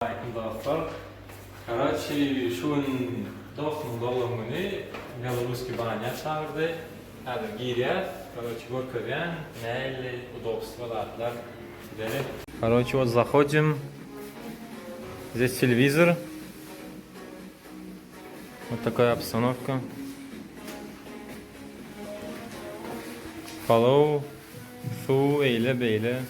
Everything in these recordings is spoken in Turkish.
Aleyküm dostlar. Короче, şun dostum dolamını Belarus'ki banya çağırdı. Hadi giriyor. Короче, выходим. Нелли, удобства, ратлар. Короче, вот заходим. Здесь телевизор. Вот такая обстановка. Follow, su, eyle, beyle.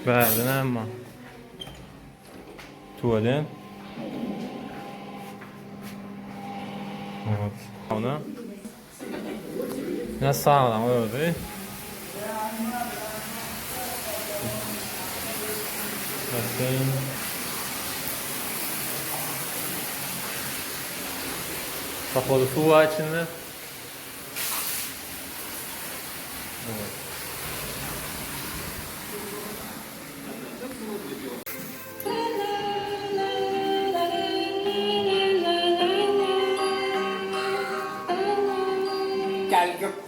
Verdin ama. Tuvalet. Evet. Ona. Ne sağlam öyle. Basayım. Kapalı su var içinde. Evet. Gel gök